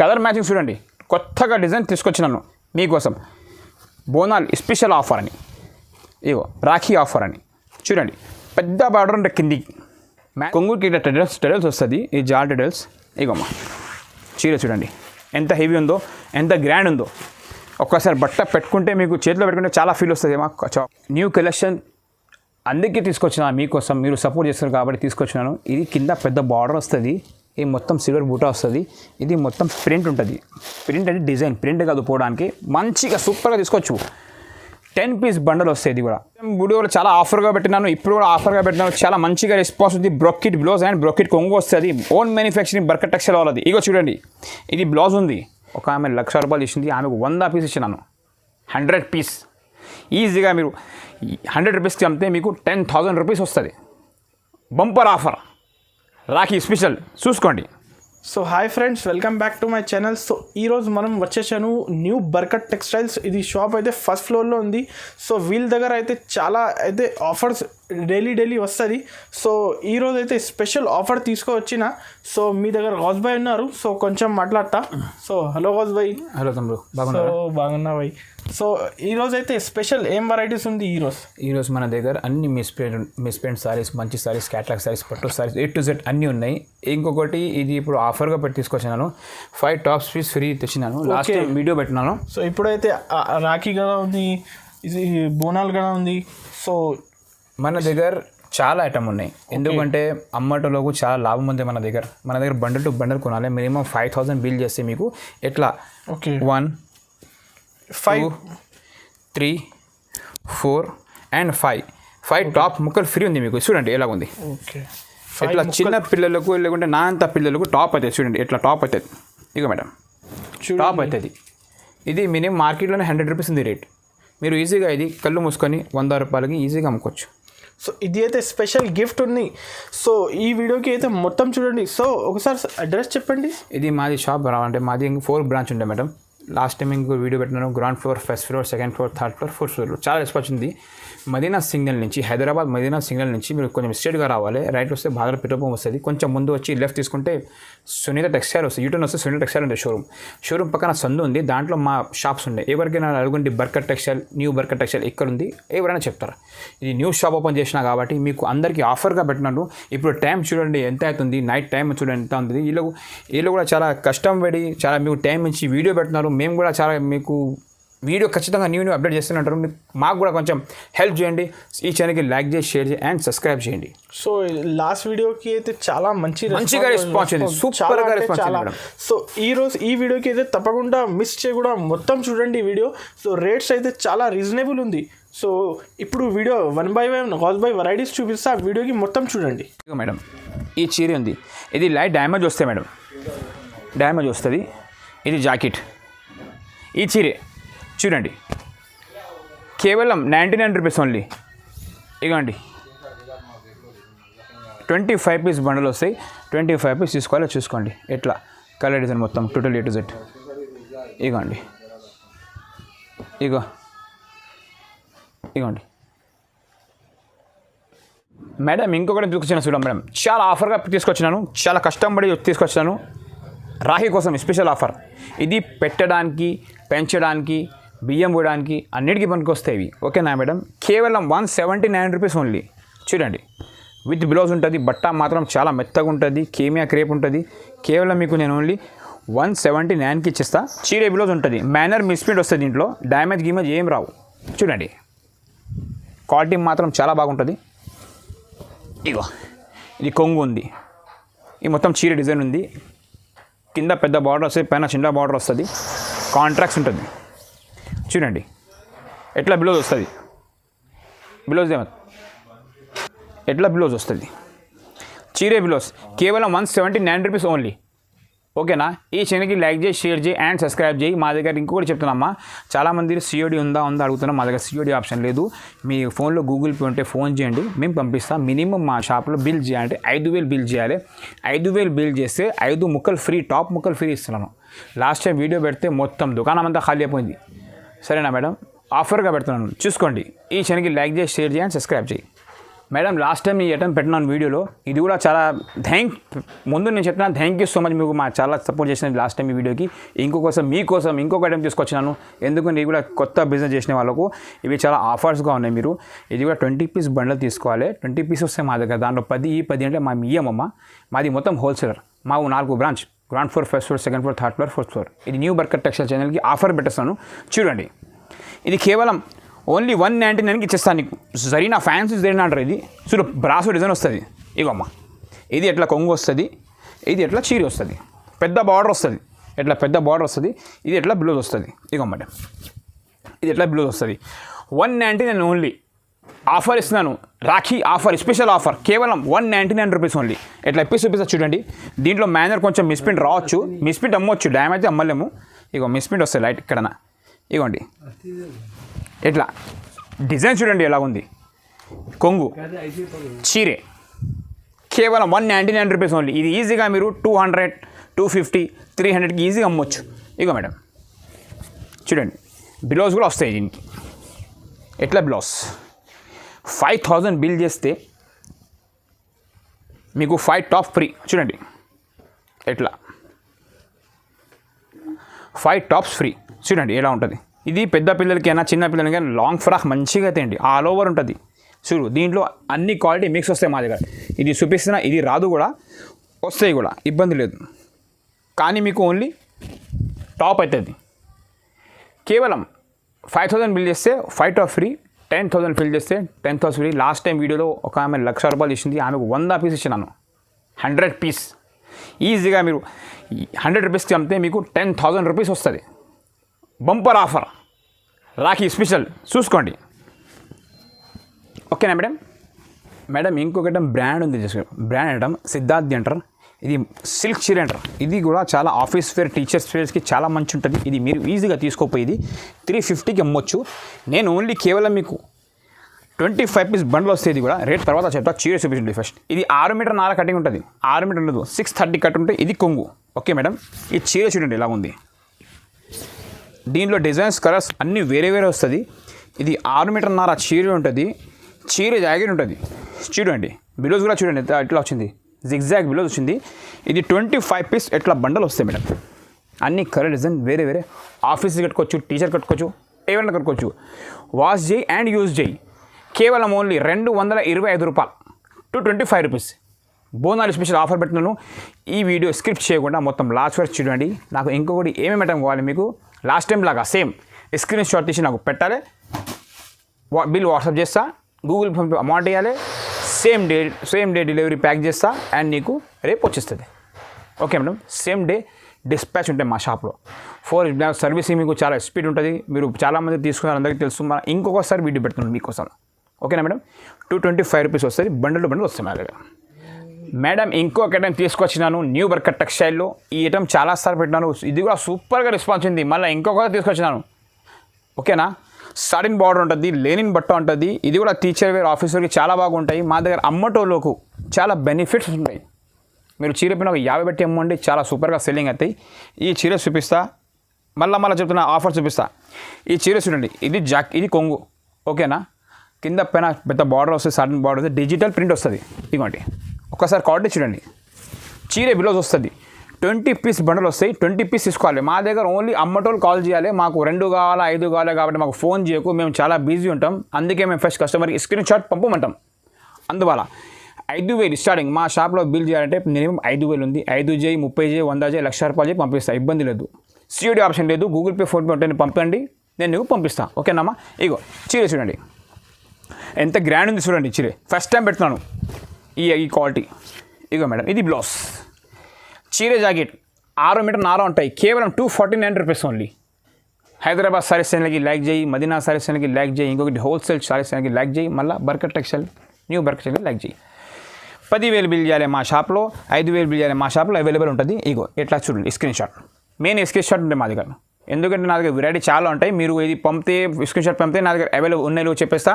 Colour matching చూడండి, కొత్తగా design తీసుకొచ్చినాను మీకోసం. బోనాల్ స్పెషల్ ఆఫర్ అని, ఇగో రాఖీ ఆఫర్ అని చూడండి. పెద్ద బార్డర్ ఉంటే కిందికి కొంగుకి ఇట్లా టెడల్స్ వస్తుంది. ఈ జాల్ టెడల్స్. ఇగోమ్మా చీర చూడండి ఎంత హెవీ ఉందో, ఎంత గ్రాండ్ ఉందో. ఒక్కసారి బట్ట పెట్టుకుంటే మీకు చేతిలో పెట్టుకుంటే చాలా ఫీల్ వస్తుంది. న్యూ కలెక్షన్ అందుకే తీసుకొచ్చినాను మీకోసం, మీరు సపోర్ట్ చేస్తారు కాబట్టి తీసుకొచ్చినాను. ఇది కింద పెద్ద బార్డర్ వస్తుంది, ఇది మొత్తం సిల్వర్ బూటా వస్తుంది. ఇది మొత్తం ప్రింట్ ఉంటుంది. ప్రింట్ అంటే డిజైన్, ప్రింట్ కాదు పోవడానికి. మంచిగా సూపర్గా తీసుకోవచ్చు. 10 పీస్ బండల్ వస్తాయి. ఇది కూడా వీడియోలో చాలా ఆఫర్గా పెట్టినాను, ఇప్పుడు కూడా ఆఫర్గా పెట్టినాను. చాలా మంచిగా రెస్పాన్స్ ఉంది. బ్రోకెట్ బ్లౌజ్ అండ్ బ్రోకెట్ కొంగు వస్తుంది. ఓన్ మ్యానుఫ్యాక్చరింగ్ బర్కట్ టెక్స్టైల్ వాళ్ళది. ఇగో చూడండి, ఇది బ్లౌజ్ ఉంది. ఒక ఆమె 1,00,000 రూపాయలు ఇచ్చింది, ఆమెకు 100 పీస్ ఇచ్చినాను. 100 పీస్ ఈజీగా మీరు 100 రూపీస్కి అమ్మితే మీకు 10,000 రూపీస్ వస్తుంది. బంపర్ ఆఫర్ రాఖీ స్పెషల్ చూసుకోండి. So hi friends, welcome back to my channel. So ఈరోజు మనం వచ్చేసాను న్యూ బర్కట్ టెక్స్టైల్స్. ఇది షాప్ అయితే ఫస్ట్ ఫ్లోర్లో ఉంది. సో వీళ్ళ దగ్గర అయితే చాలా అయితే ఆఫర్స్ డైలీ వస్తుంది. సో ఈరోజు అయితే స్పెషల్ ఆఫర్ తీసుకువచ్చిన. సో మీ దగ్గర గౌస్ భాయ్ ఉన్నారు, సో కొంచెం మాట్లాడతా. సో హలో గౌస్ భాయ్. హలో తమ్ముడు, బాగున్నా భాయ్. సో ఈరోజు అయితే స్పెషల్ ఏం వెరైటీస్ ఉంది ఈరోజు మన దగ్గర అన్ని మిస్ప్రింట్ సారీస్, మంచి సారీస్, క్యాట్లాగ్ సారీస్, పట్టు సారీస్, A to Z అన్నీ ఉన్నాయి. ఇంకొకటి ఇది ఇప్పుడు ఆఫర్గా పెట్టి తీసుకొచ్చినాను. 5 టాప్స్ పీస్ ఫ్రీ తెచ్చినాను. లాస్ట్ టైం వీడియో పెట్టినాను. సో ఇప్పుడైతే రాఖీ కదా ఉంది, ఇది బోనాలు కదా ఉంది. సో మన దగ్గర చాలా ఐటమ్ ఉన్నాయి. ఎందుకంటే అమ్మటంలోకి చాలా లాభం ఉంది. మన దగ్గర బండల్ టు బండల్ కొనాలి. మినిమం 5,000 బిల్ చేస్తే మీకు ఎట్లా 1 5 3 4 and 5 టాప్ ముక్కలు ఫ్రీ ఉంది మీకు. చూడండి ఎలా ఉంది. ఇట్లా చిన్న పిల్లలకు లేకుంటే నా అంత పిల్లలకు టాప్ అవుతుంది. చూడండి ఎట్లా టాప్ అవుతుంది. ఇక మేడం టాప్ అవుతుంది. ఇది మినిమం మార్కెట్లోనే 100 రూపీస్ ఉంది రేట్. మీరు ఈజీగా ఇది కళ్ళు మూసుకొని 100 రూపాయలకి ఈజీగా అమ్ముకోవచ్చు. సో ఇది అయితే స్పెషల్ గిఫ్ట్ ఉంది. సో ఈ వీడియోకి అయితే మొత్తం చూడండి. సో ఒకసారి అడ్రస్ చెప్పండి. ఇది మాది షాప్ రావాలంటే మాది 4 బ్రాంచ్ ఉండే మేడం. లాస్ట్ టైం ఇంకో వీడియో పెట్టినాను. Ground floor, first floor, second floor, third floor, fourth floor. చాలా రెస్పాన్స్ ఉంది. మదీనా సిగ్నల్ నుంచి, హైదరాబాద్ మదీనా సిగ్నల్ నుంచి మీరు కొంచెం స్ట్రేట్గా రావాలి. రైట్ వస్తే బాగా పెట్రోల్ వస్తుంది. కొంచెం ముందు వచ్చి లెఫ్ట్ తీసుకుంటే సునీత టెక్స్టైల్ వస్తుంది. యూటర్న్ వస్తే సునీత టెక్స్టైల్ ఉంది. షోరూమ్ పక్కన సందు ఉంది. దాంట్లో మా షాప్స్ ఉన్నాయి. ఎవరికైనా అడుగుండి Barkat textile, new Barkat textile ఇక్కడ ఉంది, ఎవరైనా చెప్తారు. ఇది న్యూ షాప్ ఓపెన్ చేసినా కాబట్టి మీకు అందరికీ ఆఫర్గా పెట్టినట్టు. ఇప్పుడు టైం చూడండి ఎంత అవుతుంది, నైట్ టైం చూడండి ఎంత ఉంది. వీళ్ళు కూడా చాలా కష్టం పడి చాలా మీకు టైం ఇచ్చి వీడియో పెట్టినారు. మేము కూడా చాలా మీకు వీడియో ఖచ్చితంగా న్యూ అప్డేట్ చేస్తున్నట్టు. మాకు కూడా కొంచెం హెల్ప్ చేయండి. ఈ ఛానల్కి లైక్ చేసి, షేర్ చేసి అండ్ సబ్స్క్రైబ్ చేయండి. సో లాస్ట్ వీడియోకి అయితే చాలా మంచిగా రెస్పాన్స్ ఉంది. సూపర్గా రెస్పాన్స్. సో ఈ వీడియోకి అయితే తప్పకుండా మిస్ చేయకుండా మొత్తం చూడండి వీడియో. సో రేట్స్ అయితే చాలా రీజనబుల్ ఉంది. సో ఇప్పుడు video 1 by 1 Ghouse Bhai varieties చూపిస్తా. వీడియోకి మొత్తం చూడండి. మేడం ఈ చీర ఉంది, ఇది లైట్ డ్యామేజ్ వస్తాయి మేడం, డ్యామేజ్ వస్తుంది. ఇది జాకెట్. ఈ చీరే చూడండి కేవలం 99 రూపీస్ ఓన్లీ. ఇగోండి 25 పీస్ బండలు వస్తాయి. 25 పీస్ తీసుకోవాలి. చూసుకోండి ఎట్లా కలర్ డిజైన్ మొత్తం టోటల్ A to Z. ఇగోండి ఇగోండి మేడం. ఇంకొకటి తీసుకొచ్చాను చూడండి మేడం, చాలా ఆఫర్గా తీసుకొచ్చినాను. చాలా కష్టపడి తీసుకొచ్చాను. రాఖీ కోసం స్పెషల్ ఆఫర్. ఇది పెట్టడానికి, పెంచడానికి, బియ్యం పోయడానికి అన్నిటికీ పనికొస్తాయి ఇవి. ఓకేనా మేడం? కేవలం 179 రూపీస్ ఓన్లీ. చూడండి విత్ బ్లౌజ్ ఉంటుంది. బట్ట మాత్రం చాలా మెత్తగా ఉంటుంది. కేమియా క్రేప్ ఉంటుంది. కేవలం మీకు నేను ఓన్లీ 179కి ఇచ్చేస్తా. చీరే బ్లౌజ్ ఉంటుంది. మేనర్ మిస్ప్రింట్ వస్తుంది. దీంట్లో డ్యామేజ్ గీమేజ్ ఏం రావు. చూడండి క్వాలిటీ మాత్రం చాలా బాగుంటుంది. ఇగో ఇది కొంగు ఉంది. ఈ మొత్తం చీర డిజైన్ ఉంది. కింద పెద్ద బార్డర్ వస్తుంది, పైన చిన్న బార్డర్ వస్తుంది. కాంట్రాక్ట్స్ ఉంటుంది. చూడండి ఎట్లా బ్లౌజ్ వస్తుంది. ఎట్లా బ్లౌజ్ వస్తుంది. చీరే బ్లౌజ్ కేవలం 179 రూపీస్ ఓన్లీ. ఓకేనా? ఈ ఛానల్కి లైక్ చేయి, షేర్ చేయి అండ్ సబ్స్క్రైబ్ చేయి. మా దగ్గర ఇంకొకటి చెప్తున్నామ్మా, చాలామంది COD ఉందా అడుగుతున్నాం. మా దగ్గర COD ఆప్షన్ లేదు. మీ ఫోన్లో గూగుల్ పే ఉంటే ఫోన్ చేయండి, మేము పంపిస్తాం. మినిమం మా షాప్లో బిల్ చేయాలంటే 5,000 బిల్ చేయాలి. 5,000 బిల్ చేస్తే 5 ముక్కలు ఫ్రీ, టాప్ ముక్కలు ఫ్రీ ఇస్తున్నాను. లాస్ట్ టైం వీడియో పెడితే మొత్తం దుకాణం అంతా ఖాళీ అయిపోయింది. సరేనా మేడం? ఆఫర్గా పెడుతున్నాను, చూసుకోండి. ఈ ఛానల్కి లైక్ చేసి, షేర్ చేయి అండ్ సబ్స్క్రైబ్ చేయి. మేడం లాస్ట్ టైం ఈ ఐటమ్ పెట్టినాను వీడియోలో, ఇది కూడా చాలా ముందు నేను చెప్పిన థ్యాంక్ యూ సో మచ్, మీకు మా చాలా సపోర్ట్ చేసిన లాస్ట్ టైం ఈ వీడియోకి. మీకోసం ఇంకొక ఐటమ్ తీసుకొచ్చినాను, ఎందుకంటే ఇది కూడా కొత్త బిజినెస్ చేసిన వాళ్ళకు ఇవి చాలా ఆఫర్స్గా ఉన్నాయి. మీరు ఇది కూడా 20 పీస్ బండల్ తీసుకోవాలి, 20 పీస్ వస్తాయి మా దగ్గర. దాంట్లో 10 అంటే మా ఇయ్యమమ్మ, మాది మొత్తం హోల్సేలర్. మాకు 4 branch, ground floor, first floor, second floor, third floor, fourth floor. ఇది న్యూ బర్కత్ టెక్స్టైల్ ఛానల్కి ఆఫర్ పెట్టేస్తాను చూడండి. ఇది కేవలం ఓన్లీ 199కి ఇచ్చేస్తాను నీకు. జరీనా ఫ్యాన్సీ జరీనా అంటారు. ఇది చూడు బ్రాసో డిజైన్ వస్తుంది. ఇగమ్మ ఇది ఎట్లా కొంగు వస్తుంది, ఇది ఎట్లా చీరి వస్తుంది, పెద్ద బార్డర్ వస్తుంది, ఎట్లా పెద్ద బార్డర్ వస్తుంది. ఇది ఎట్లా బ్లౌజ్ వస్తుంది. ఇగమ్మ ఇది ఎట్లా బ్లౌజ్ వస్తుంది. 199 ఓన్లీ. ఆఫర్ ఇస్తున్నాను, రాఖీ ఆఫర్, స్పెషల్ ఆఫర్, కేవలం 199 రూపీస్ ఓన్లీ. ఎట్లా ఎప్పి చూపిస్తా చూడండి. దీంట్లో మేనర్ కొంచెం మిస్ప్రింట్ రావచ్చు, మిస్ప్రింట్ అమ్మవచ్చు, డ్యామేజ్ అయితే అమ్మలేము. ఇగో మిస్ప్రింట్ వస్తుంది లైట్ ఇక్కడనా. ఇగోండి ఎట్లా డిజైన్ చూడండి ఎలా ఉంది. కొంగు చీరే కేవలం 199 రూపీస్ ఓన్లీ. ఇది ఈజీగా మీరు 200, 250, 300కి ఈజీగా అమ్మవచ్చు. ఇగో మేడం చూడండి, బ్లౌజ్ కూడా వస్తాయి దీనికి. ఎట్లా బ్లౌజ్ 5000 బిల్ చేస్తే మీకు 5 టాప్ ఫ్రీ. చూడండి ఎట్లా 5 టాప్స్ ఫ్రీ. చూడండి ఎలా ఉంటుంది. ఇది పెద్ద పిల్లలకైనా చిన్న పిల్లలకైనా లాంగ్ ఫ్రాక్ మంచిగా తేండి, ఆల్ ఓవర్ ఉంటుంది. చూడు దీంట్లో అన్ని క్వాలిటీ మిక్స్ వస్తాయి మా దగ్గర. ఇది చూపిస్తున్నా, ఇది రాదు కూడా, వస్తాయి కూడా, ఇబ్బంది లేదు. కానీ మీకు ఓన్లీ టాప్ అవుతుంది. కేవలం 5000 బిల్ చేస్తే 5 టాప్ ఫ్రీ, 10,000 ఫిల్ చేస్తే 10,000 ఫ్రీ. లాస్ట్ టైం వీడియోలో ఒక ఆమె 1,00,000 రూపాయలు ఇచ్చింది, ఆమెకు 100 పీస్ ఇచ్చినాను. 100 పీస్ ఈజీగా మీరు 100 రూపీస్కి అమ్మితే మీకు 10,000 రూపీస్ వస్తుంది. బంపర్ ఆఫర్, రాఖీ స్పెషల్, చూసుకోండి. ఓకేనా మేడం ఇంకొకటి బ్రాండ్ ఉంది, బ్రాండ్ ఐటమ్ సిద్ధార్థి అంటారు. ఇది సిల్క్ చీర అంటారు. ఇది కూడా చాలా ఆఫీస్ వేర్, టీచర్స్ వేర్స్కి చాలా మంచి ఉంటుంది. ఇది మీరు ఈజీగా తీసుకోపోయి 350కి అమ్మొచ్చు. నేను ఓన్లీ కేవలం మీకు 25 పీస్ బండ్లు వస్తే ఇది కూడా రేట్ తర్వాత చెప్తా. చీర చూపించండి ఫస్ట్. ఇది 6 మీటర్ నార కటింగ్ ఉంటుంది, 6 మీటర్ ఉండదు, 630 కట్ ఉంటే ఇది కొంగు. ఓకే మేడం, ఈ చీర చూడండి ఎలా ఉంది. దీంట్లో డిజైన్స్, కలర్స్ అన్నీ వేరే వస్తుంది. ఇది 6 మీటర్ నార చీర ఉంటుంది, చీర జాకెట్ ఉంటుంది. చూడండి బ్లౌజ్ కూడా చూడండి ఎట్లా వచ్చింది, జిగ్జాగ్ బ్లౌజ్ వచ్చింది. ఇది 25 పీస్ ఎట్లా బండలు వస్తాయి మేడం. అన్ని కలర్ డిజైన్ వేరే ఆఫీస్కి కట్టుకోవచ్చు, టీచర్ కట్టుకోవచ్చు, ఏమైనా కట్టుకోవచ్చు. వాష్ చేయి అండ్ యూజ్ చేయి. కేవలం ఓన్లీ 225 రూపాయలు, 225 రూపీస్. బోనాలు స్పెషల్ ఆఫర్ పెట్టినాను. ఈ వీడియో స్క్రిప్ట్ చేయకుండా మొత్తం లాస్ట్ వరకు చూడండి. నాకు ఇంకొకటి ఏమేమి ఐటమ్ కావాలి మీకు, లాస్ట్ టైం లాగా సేమ్ స్క్రీన్ షాట్ తీసి నాకు పెట్టాలి, బిల్ వాట్సాప్ చేస్తా, గూగుల్ ఫోన్ పే అమౌంట్ వేయాలి, సేమ్ డే డెలివరీ ప్యాక్ చేస్తా అండ్ నీకు రేపు వచ్చేస్తుంది. Okay madam, same day dispatch ఉంటాయి మా షాప్లో. 4 సర్వీసింగ్ మీకు చాలా స్పీడ్ ఉంటుంది. మీరు చాలామంది తీసుకున్నారు, అందరికీ తెలుసు. మన ఇంకొకసారి వీడియో పెడుతున్నాను మీకోసం. ఓకేనా మేడం, 225 రూపీస్ వస్తుంది. బండలు వస్తాయి మా దగ్గర. మేడం ఇంకొక ఐటమ్ తీసుకొచ్చినాను న్యూ బర్కత్ టెక్స్టైల్లో. ఈ ఐటమ్ చాలాసార్లు పెట్టినాను, ఇది కూడా సూపర్గా రెస్పాన్స్ ఉంది. మళ్ళీ ఇంకొక తీసుకొచ్చినాను. ఓకేనా, సాటిన్ బార్డర్ ఉంటుంది, లెనిన్ బట్ట ఉంటుంది. ఇది కూడా టీచర్ వేర్, ఆఫీసర్కి చాలా బాగుంటాయి. మా దగ్గర అమ్మటోళ్ళకు చాలా బెనిఫిట్స్ ఉంటాయి. మీరు చీర పైన ఒక 50 పెట్టి అమ్మండి, చాలా సూపర్గా సెల్లింగ్ అవుతాయి. ఈ చీర చూపిస్తా, మళ్ళీ చెప్తున్నా ఆఫర్ చూపిస్తా. ఈ చీర చూడండి, ఇది కొంగు. ఓకేనా, కింద పైన పెద్ద బార్డర్ వస్తుంది, సాటిన్ బార్డర్ వస్తుంది, డిజిటల్ ప్రింట్ వస్తుంది. ఇదిగోండి ఒకసారి క్వాలిటీ చూడండి. చీర బ్లౌజ్ వస్తుంది. 20 పీస్ బండలు వస్తాయి, 20 పీస్ తీసుకోవాలి. మా దగ్గర ఓన్లీ అమ్మటోళ్ళు కాల్ చేయాలి. మాకు 2 కావాలా 5 కావాలి కాబట్టి మాకు ఫోన్ చేయకు, మేము చాలా బిజీ ఉంటాం. అందుకే మేము ఫస్ట్ కస్టమర్కి స్క్రీన్ షాట్ పంపమంటాం. అందువల్ల 5,000 స్టార్టింగ్ మా షాప్లో బిల్ చేయాలంటే మినిమం 5,000 ఉంది. 5 చేయి, 30 చేయి, 100 చేయి, 1,00,000 రూపాయలు చేయి పంపిస్తాను, ఇబ్బంది లేదు. సిఓడి ఆప్షన్ లేదు, గూగుల్ పే, ఫోన్పే ఉంటే పంపండి, నేను నీకు పంపిస్తాను. ఓకేనమ్మా. ఇగో చీర చూడండి ఎంత గ్రాండ్ ఉంది చూడండి. చీర ఫస్ట్ టైం పెడుతున్నాను ఈ క్వాలిటీ. ఇగో మేడం ఇది బ్లౌజ్, చీర జాకెట్ 6 మీటర్ నార ఉంటాయి. కేవలం 249 రూపీస్ ఓన్లీ. హైదరాబాద్ సారీస్ ఛానల్కి లైక్ చేయి, మదీనా సారీస్ ఛానల్కి లైక్ చేయి, ఇంకొకటి హోల్సేల్ సారీస్ ఛానల్కి లైక్ చేయి, మళ్ళీ బర్కత్ టెక్స్టైల్ న్యూ బర్కత్ ఛానల్కి లైక్ చేయి. 10,000 బిల్ చేయాలి మా షాప్లో, 5,000 బిల్ చేయాలి మా షాప్లో, అవైలబుల్ ఉంటుంది. ఇగో ఎట్లా చూడండి screen shot, main screen shot ఉంటుంది మా దగ్గర. ఎందుకంటే నా దగ్గర వెరైటీ చాలా ఉంటాయి. మీరు ఇది పంపితే స్క్రీన్ షాట్ పంపితే నా దగ్గర అవైలబుల్ ఉన్నాయి చెప్పేస్తా.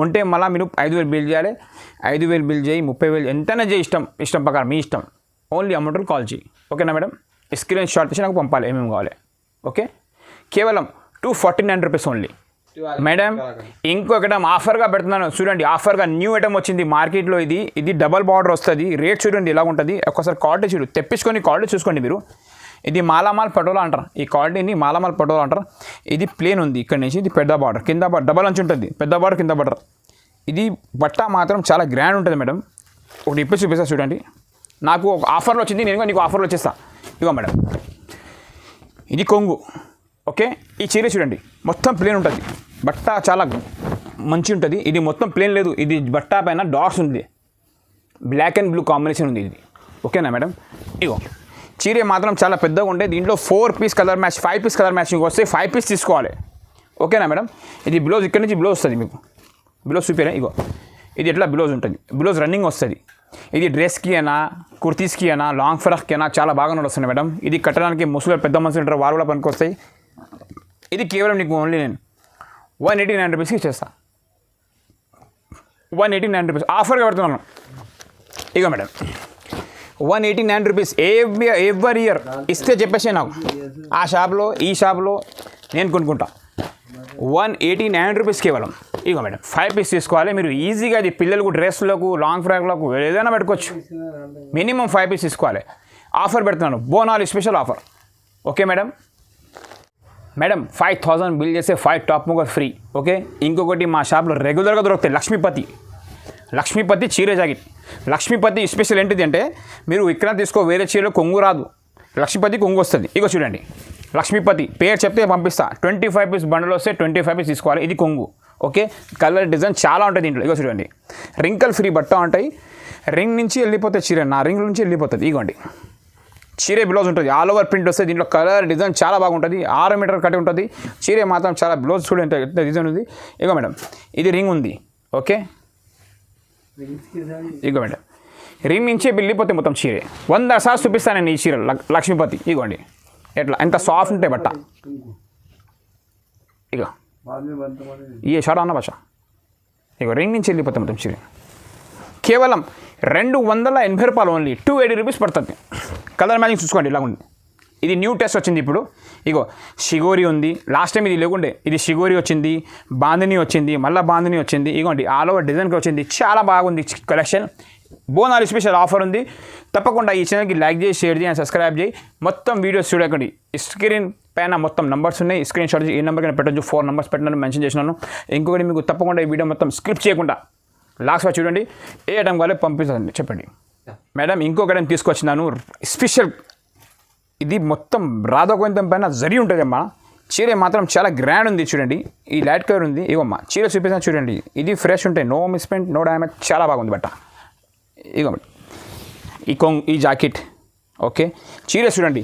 ఉంటే మళ్ళీ మీరు 5,000 బిల్ చేయాలి. 5,000 బిల్ చేయి, 30,000 ఎంతైనా చేయి, ఇష్టం ప్రకారం మీ ఇష్టం. ఓన్లీ అమౌంట్ కాల్ చేయి. ఓకేనా మేడం, స్క్రీన్ షాట్ తీసి నాకు పంపాలి ఏమేమి కావాలి. ఓకే, కేవలం 249 రూపీస్ ఓన్లీ. మేడం ఇంకొకటి ఆఫర్గా పెడుతున్నాను చూడండి, ఆఫర్గా న్యూ ఐటమ్ వచ్చింది మార్కెట్లో. ఇది డబల్ బార్డర్ వస్తుంది. రేట్ చూడండి ఎలా ఉంటుంది, ఒకసారి క్వాలిటీ చూడు, తెప్పించుకొని క్వాలిటీ చూసుకోండి మీరు. ఇది మాలామాల్ పటోలా అంటారు, ఈ క్వాలిటీని మాలామాల్ పటోలా అంటారు. ఇది ప్లేన్ ఉంది ఇక్కడ నుంచి, ఇది పెద్ద బార్డర్, కింద బార్డర్ డబల్ అంచు ఉంటుంది, పెద్ద బార్డర్ కింద బార్డర్. ఇది బట్ట మాత్రం చాలా గ్రాండ్ ఉంటుంది మేడం. ఒకటి ఇప్పి చూపిస్తా చూడండి. నాకు ఒక ఆఫర్లో వచ్చింది, నేను నీకు ఆఫర్లో వచ్చేస్తా. ఇగో మేడం, ఇది కొంగు. ఓకే, ఈ చీర చూడండి మొత్తం ప్లేన్ ఉంటుంది, బట్ట చాలా మంచి ఉంటుంది. ఇది మొత్తం ప్లేన్ లేదు, ఇది బట్ట పైన డాట్స్ ఉంది, బ్లాక్ అండ్ బ్లూ కాంబినేషన్ ఉంది ఇది. ఓకేనా మేడం? ఇగో చీర మాత్రం చాలా పెద్దగా ఉండే, దీంట్లో 4 piece colour match 5 piece colour matching వస్తే 5 పీస్ తీసుకోవాలి. ఓకేనా మేడం? ఇది బ్లౌజ్ ఇక్కడ నుంచి బ్లౌజ్ వస్తుంది మీకు, బ్లౌజ్ చూపారా? ఇగో ఇది ఎట్లా బ్లౌజ్ ఉంటుంది, బ్లౌజ్ రన్నింగ్ వస్తుంది. ఇది డ్రెస్కి అయినా కుర్తీస్కి అయినా లాంగ్ ఫ్రాక్కి అయినా చాలా బాగా నడుస్తుంది మేడం. ఇది కట్టడానికి ముసలి పెద్ద మనుషులు ఉంటారు, వాళ్ళు కూడా పనికి వస్తాయి. ఇది కేవలం నీకు ఓన్లీ నేను 189 రూపీస్కి ఇచ్చేస్తా. 189 రూపీస్ ఆఫర్గా పెడుతున్నాను. ఇగో మేడం 189 రూపీస్ ఎవ్రీ ఇయర్ ఇస్తే చెప్పేసి నాకు ఆ షాప్లో ఈ షాప్లో నేను కొనుక్కుంటా. 189 రూపీస్ కేవలం. ఇగో మేడం 5 పీస్ తీసుకోవాలి మీరు ఈజీగా. అది పిల్లలకు డ్రెస్లకు లాంగ్ ఫ్రాక్లకు ఏదైనా పెట్టుకోవచ్చు. మినిమం 5 పీస్ తీసుకోవాలి. ఆఫర్ పెడుతున్నాను, Bonalu special offer. Okay madam? Madam 5000 bill చేస్తే 5 టాప్ ముగ్గురు ఫ్రీ. ఓకే, ఇంకొకటి మా షాప్లో రెగ్యులర్గా దొరుకుతాయి లక్ష్మీపతి చీర జాకెట్. లక్ష్మీపతి స్పెషల్ ఏంటిది అంటే మీరు ఇక్కడ తీసుకో, వేరే చీరలో కొంగు రాదు, లక్ష్మీపతి కొంగు వస్తుంది. ఇగో చూడండి, లక్ష్మీపతి పేరు చెప్తే పంపిస్తా. 25 పీస్ బండలు వస్తే 25 పీస్ తీసుకోవాలి. ఇది కొంగు. ఓకే, కలర్ డిజైన్ చాలా ఉంటుంది దీంట్లో. ఇగో చూడండి, రింకల్ ఫ్రీ బట్ట ఉంటాయి. రింగ్ నుంచి వెళ్ళిపోతుంది చీర, నా రింగ్ నుంచి వెళ్ళిపోతుంది. ఇగోండి చీర బ్లౌజ్ ఉంటుంది, ఆల్ ఓవర్ ప్రింట్ వస్తుంది. దీంట్లో కలర్ డిజైన్ చాలా బాగుంటుంది. 6 మీటర్ కట్టి ఉంటుంది. చీర మాత్రం చాలా బ్లౌజ్ చూడండి ఎంత డిజైన్ ఉంది. ఇగో మేడం ఇది రింగ్ ఉంది. ఓకే, ఇగో మేడం రింగ్ నుంచి వెళ్ళిపోతే మొత్తం చీర 100 సార్లు చూపిస్తాను నేను ఈ చీర లక్ష్మీపతి. ఇగోండి ఎట్లా ఎంత సాఫ్ట్ ఉంటాయి బట్ట. ఇగో ఈ షాడా అన్న భాష. ఇగో రింగ్ నుంచి వెళ్ళిపోతే మొత్తం చీర కేవలం 280 రూపాయలు ఓన్లీ. 280 రూపీస్ పడుతుంది. కలర్ మ్యాచింగ్ చూసుకోండి ఇలా ఉంది. ఇది న్యూ టెస్ట్ వచ్చింది ఇప్పుడు. ఇగో షిగోరి ఉంది, లాస్ట్ టైం ఇది లేకుండే, ఇది షిగోరి వచ్చింది, బాందిని వచ్చింది, మళ్ళీ బాందిని వచ్చింది. ఇగోండి ఆల్ ఓవర్ డిజైన్కి వచ్చింది, చాలా బాగుంది కలెక్షన్. బోనాలు స్పెషల్ ఆఫర్ ఉంది. తప్పకుండా ఈ ఛానల్కి లైక్ చేసి షేర్ చేసి సబ్స్క్రైబ్ చేయి. మొత్తం వీడియోస్ చూడకండి, స్క్రీన్ పైన మొత్తం నంబర్స్ ఉన్నాయి, స్క్రీన్ షాట్ ఏ నెంబర్కైనా పెట్టచ్చు. 4 నెంబర్స్ పెట్టినాను, మెన్షన్ చేసినాను. ఇంకొకటి మీకు తప్పకుండా ఈ వీడియో మొత్తం స్క్రిప్ట్ చేయకుండా లాస్ట్ వరకు చూడండి. ఏ ఐటమ్ కావాలి పంపిస్తుంది చెప్పండి. మేడం ఇంకొక ఐటమ్ తీసుకొచ్చినాను స్పెషల్. ఇది మొత్తం రాధోగోంతం పైన జరి ఉంటుందమ్మా. చీర మాత్రం చాలా గ్రాండ్ ఉంది చూడండి. ఈ లైట్ కలర్ ఉంది. ఇగోమ్మా చీర చూపిస్తాను చూడండి. ఇది ఫ్రెష్ ఉంటాయి, నో మిస్ప్రింట్, నో డ్యామేజ్, చాలా బాగుంది బట్ట. ఇగో ఈ జాకెట్. ఓకే, చీర చూడండి,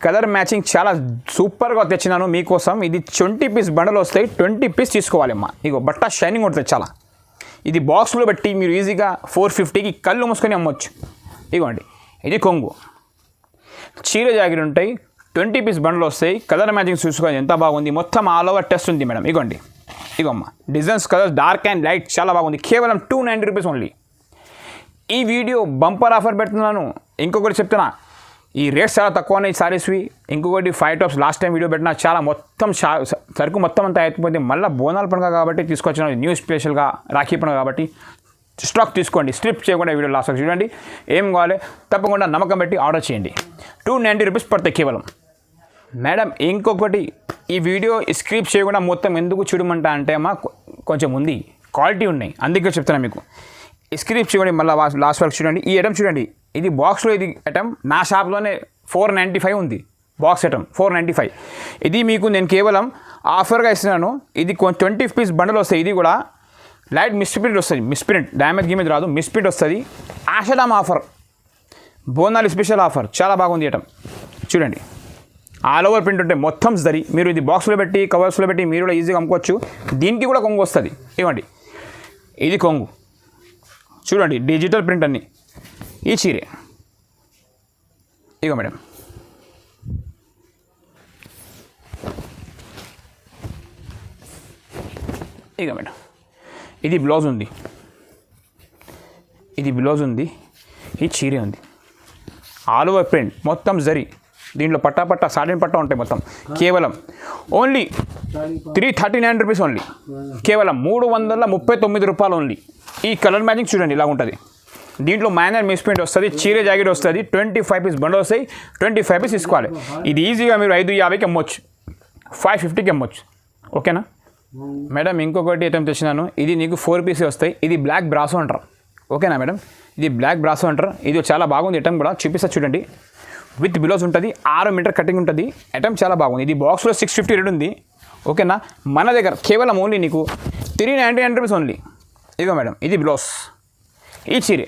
కలర్ మ్యాచింగ్ చాలా సూపర్గా తెచ్చినాను మీకోసం. ఇది 20 పీస్ బండలు వస్తాయి, 20 పీస్ తీసుకోవాలమ్మా. ఇగో బట్ట షైనింగ్ ఉంటుంది చాలా. ఇది బాక్స్లో పెట్టి మీరు ఈజీగా 450కి కళ్ళు మూసుకొని అమ్మొచ్చు. ఇగోండి ఇది కొంగు. చీర జాకెట్ ఉంటాయి, 20 పీస్ బండ్లు వస్తాయి. కలర్ మ్యాచింగ్ చూసుకోండి ఎంత బాగుంది. మొత్తం ఆల్ ఓవర్ టెస్ట్ ఉంది మేడం. ఇగోండి ఇగోమ్మ designs colours dark and light చాలా బాగుంది. కేవలం 290 రూపీస్ ఓన్లీ. ఈ వీడియో బంపర్ ఆఫర్ పెడుతున్నాను. ఇంకొకటి చెప్తున్నా, ఈ రేట్స్ చాలా తక్కువ ఉన్నాయి సారీస్వి. ఇంకొకటి 5 టాప్స్ లాస్ట్ టైం వీడియో పెట్టినా చాలా మొత్తం సరుకు మొత్తం అంతా అయిపోయింది. మళ్ళీ బోనాల పండుగ కాబట్టి తీసుకొచ్చిన న్యూ స్పెషల్గా రాఖీ పండుగ కాబట్టి స్టాక్ తీసుకోండి. స్ట్రిప్ చేయకుండా వీడియో లాస్ట్ చూడండి. ఏం కావాలి తప్పకుండా నమ్మకం పెట్టి ఆర్డర్ చేయండి. 290 రూపీస్ పడతాయి కేవలం. మేడం ఇంకొకటి, ఈ వీడియో స్క్రిప్ చేయకుండా మొత్తం ఎందుకు చూడమంటా అంటే అమ్మా కొంచెం ఉంది, క్వాలిటీ ఉన్నాయి, అందుకే చెప్తున్నాను మీకు. స్క్రిప్ చూడండి, మళ్ళీ లాస్ట్ వరకు చూడండి. ఈ ఐటమ్ చూడండి, ఇది బాక్స్లో ఇది ఐటమ్ నా షాప్లోనే 495 ఉంది. Box item 495. ఇది మీకు నేను కేవలం ఆఫర్గా ఇస్తున్నాను. ఇది 20 పీస్ బండలు వస్తాయి. ఇది కూడా లైట్ మిస్ప్రింట్ వస్తుంది, మిస్ప్రింట్ డ్యామేజ్ గీమేజ్ రాదు, మిస్ప్రింట్ వస్తుంది. ఆషాఢం ఆఫర్, బోనాలు స్పెషల్ ఆఫర్, చాలా బాగుంది ఐటమ్ చూడండి. ఆల్ ఓవర్ ప్రింట్ ఉంటాయి మొత్తం జరి. మీరు ఇది బాక్స్లో పెట్టి కవర్స్లో పెట్టి మీరు కూడా ఈజీగా అమ్ముకోవచ్చు. దీనికి కూడా కొంగు వస్తుంది. ఇవ్వండి ఇది కొంగు చూడండి, డిజిటల్ ప్రింట్ అన్నీ. ఈ చీరే ఇగో మేడం, ఇగో మేడం ఇది బ్లౌజ్ ఉంది, ఇది బ్లౌజ్ ఉంది, ఈ చీరే ఉంది. ఆల్ ఓవర్ ప్రింట్ మొత్తం జరి, దీంట్లో పట్టా సాటిన్ పట్టా ఉంటాయి మొత్తం. కేవలం ఓన్లీ 339 రూపీస్ ఓన్లీ. కేవలం 339 రూపాయలు ఓన్లీ. ఈ కలర్ మ్యాచింగ్ చూడండి ఇలా ఉంటుంది. దీంట్లో మైనర్ మిస్ప్రింట్ వస్తుంది, చీర జాకెట్ వస్తుంది, 25 పీస్ బండల్ వస్తాయి, 25 పీస్ తీసుకోవాలి. ఇది ఈజీగా మీరు 550కి అమ్మొచ్చు, 550కి అమ్మొచ్చు. ఓకేనా మేడం? ఇంకొకటి ఐటమ్ తెచ్చినాను, ఇది నీకు 4 పీసే వస్తాయి. ఇది బ్లాక్ బ్రాసో అంటారు. ఓకేనా మేడం? ఇది బ్లాక్ బ్రాసో అంటారు. ఇది చాలా బాగుంది ఐటమ్ కూడా, చూపిస్తా చూడండి. విత్ బిలోస్ ఉంటుంది, 6 మీటర్ కటింగ్ ఉంటుంది. ఐటమ్ చాలా బాగుంది. ఇది బాక్స్లో 650 రేట్ ఉంది. ఓకేనా? మన దగ్గర కేవలం ఓన్లీ నీకు 399 రూపీస్ ఓన్లీ. ఇదిగో మేడం, ఇది బ్లౌజ్. ఈ చీరే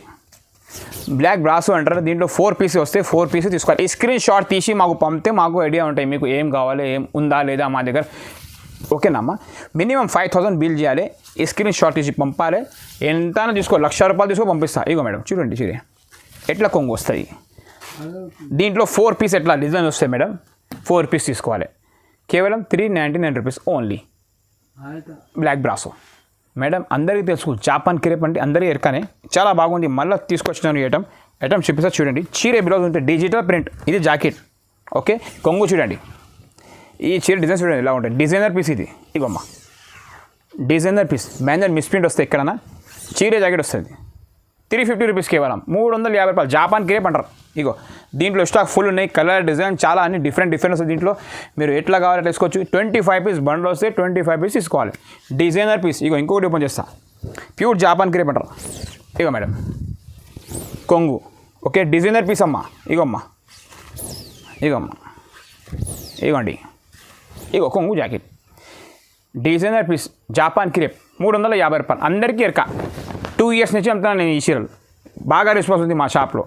బ్లాక్ బ్రాసో అంటారు. దీంట్లో 4 పీసెస్ వస్తాయి, 4 పీసెస్ తీసుకోవాలి. ఈ స్క్రీన్ షాట్ తీసి మాకు పంపితే మాకు ఐడియా ఉంటాయి మీకు ఏం కావాలి, ఏం ఉందా లేదా మా దగ్గర. ఓకేనా అమ్మా? మినిమం 5000 బిల్ చేయాలి. ఈ స్క్రీన్ షాట్ తీసి పంపాలి. ఎంతైనా తీసుకో, 1,00,000 రూపాయలు తీసుకో పంపిస్తా. ఇగో మేడం చూడండి చీరే ఎట్లా కొంగు వస్తుంది. దీంట్లో 4 పీస్ ఎట్లా డిజైన్ వస్తాయి మేడం. 4 పీస్ తీసుకోవాలి. కేవలం 399 rupees only. Black brasso madam, అందరికీ తెలుసు జాపాన్ క్రేప్ అంటే అందరికీ ఎరకనే, చాలా బాగుంది. మళ్ళీ తీసుకొచ్చినాను ఈ ఐటమ్ చూపిస్తా చూడండి. చీర బ్లౌజ్ ఉంటే డిజిటల్ ప్రింట్. ఇది జాకెట్. ఓకే, కొంగు చూడండి. ఈ చీర డిజైన్ చూడండి ఎలా ఉంటుంది. డిజైనర్ పీస్ ఇది. ఇగోమ్మా డిజైనర్ పీస్, మ్యానర్ మిస్ప్రింట్ వస్తే ఎక్కడన్నా చీర జాకెట్ వస్తుంది. 350 రూపీస్ కేవలం. 350 రూపాయలు. జాపాన్ క్రేప్ అంటారు. ఇగో దీంట్లో స్టాక్ ఫుల్ ఉన్నాయి. కలర్ డిజైన్ చాలా అన్ని డిఫరెంట్ వస్తుంది. దీంట్లో మీరు ఎట్లా కావాలో తీసుకోవచ్చు. 25 పీస్ బండ్లు వస్తే 25 పీస్ తీసుకోవాలి. Designer piece. ఇగో ఇంకొకటి ఓపెన్ చేస్తా. ప్యూర్ జాపాన్ క్రేప్ అంటారు. ఇగో మేడం కొంగు. ఓకే, డిజైనర్ పీస్ అమ్మా. ఇగోమ్మా ఇగోండి. ఇగో కొంగు jacket, designer piece, Japan crepe, 350 రూపాయలు. అందరికీ ఎరక. 2 ఇయర్స్ నుంచి అమ్ముతున్నాను నేను ఈ చీరలు. బాగా రెస్పాన్స్ ఉంది మా షాప్లో,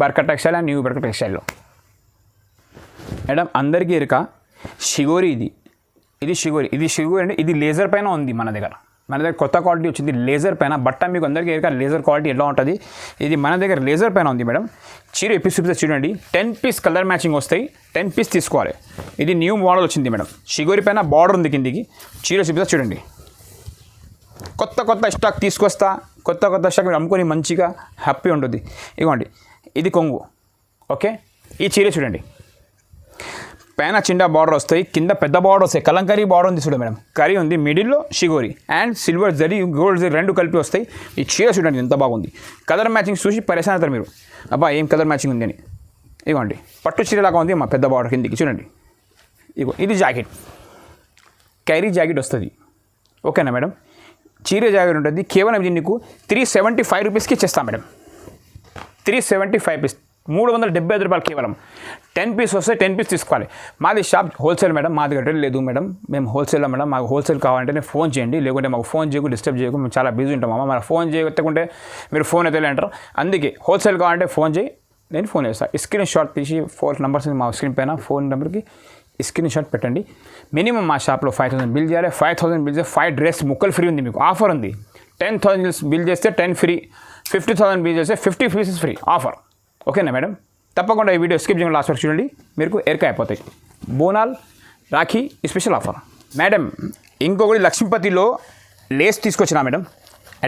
Barkat textile and new Barkat టెక్స్టైల్లో. Madam అందరికీ ఎరక. షిగోరి ఇది షిగోరి అంటే ఇది లేజర్ పైన ఉంది మన దగ్గర. కొత్త క్వాలిటీ వచ్చింది లేజర్ పైన. బట్ట మీకు అందరికీ ఎరక లేజర్ క్వాలిటీ ఎలా ఉంటుంది. ఇది మన దగ్గర లేజర్ పైన ఉంది మేడం. చీర పీస్ చూడండి. 10 పీస్ కలర్ మ్యాచింగ్ వస్తాయి. 10 పీస్ తీసుకోవాలి. ఇది న్యూ మోడల్ వచ్చింది మేడం. షిగోరి పైన బార్డర్ ఉంది కిందికి. చీర చూపిస్తా చూడండి. కొత్త స్టాక్ తీసుకొస్తా. కొత్త స్టాక్ మీరు అమ్ముకొని మంచిగా హ్యాపీ ఉంటుంది. ఇదిగోండి ఇది కొంగు. ఓకే, ఈ చీర చూడండి. పైన చిన్న బార్డర్ వస్తాయి, కింద పెద్ద బార్డర్ వస్తాయి. కలంకరీ బార్డర్ ఉంది చూడండి మేడం. కరీ ఉంది, మిడిల్లో షిగోరి and silver zari, gold zari 2 కలిపి వస్తాయి. ఈ చీర చూడండి ఎంత బాగుంది. కలర్ మ్యాచింగ్ చూసి పరేషాన్ అవుతారు మీరు. అబ్బా ఏం కలర్ మ్యాచింగ్ ఉంది అని. ఇదిగోండి పట్టు చీరలాగా ఉంది మా పెద్ద బార్డర్ కిందికి చూడండి. ఇగో ఇది జాకెట్, క్యారీ జాకెట్ వస్తుంది. ఓకేనా మేడం? చీర జాకెట్ ఉంటుంది. కేవలం ఇది నీకు 375 రూపీస్కి ఇచ్చేస్తాం మేడం. 375 పీస్, 375 రూపాయలు కేవలం. 10 పీస్ వస్తే 10 పీస్ తీసుకోవాలి. మాది షాప్ హోల్సేల్ మేడం, మాది రిటైల్ లేదు మేడం. మేము హోల్సేల్ మేడం. మాకు హోల్సేల్ కావాలంటే ఫోన్ చేయండి, లేకుంటే మాకు ఫోన్ చేయకు, డిస్టర్బ్ చేయకు. మేము చాలా బిజీ ఉంటాం అమ్మ. మన ఫోన్ చేయకుంటే మీరు ఫోన్ అయితే అంటారు. అందుకే హోల్సేల్ కావాలంటే ఫోన్ చేయి, నేను ఫోన్ చేస్తాను. స్క్రీన్ షాట్ తీసి 4 నెంబర్స్ మా స్క్రీన్ పైన, ఫోన్ నెంబర్కి స్క్రీన్ షాట్ పెట్టండి. మినిమం మా షాప్లో 5000 బిల్ చేయాలి. 5000 బిల్ చేస్తే 5 డ్రెస్ ముక్కలు ఫ్రీ ఉంది. మీకు ఆఫర్ ఉంది. 10,000 బిల్ చేస్తే 10 ఫ్రీ, 50,000 బిల్ చేస్తే 50 పీసెస్ ఫ్రీ ఆఫర్. ఓకేనా మేడం? తప్పకుండా ఈ వీడియో స్కిప్ చేయడం లాస్ట్ వరకు చూడండి, మీకు ఎరక అయిపోతాయి. బోనాల్ రాఖీ స్పెషల్ ఆఫర్. మేడం ఇంకొకటి లక్ష్మీపతిలో లేస్ తీసుకొచ్చినా మేడం.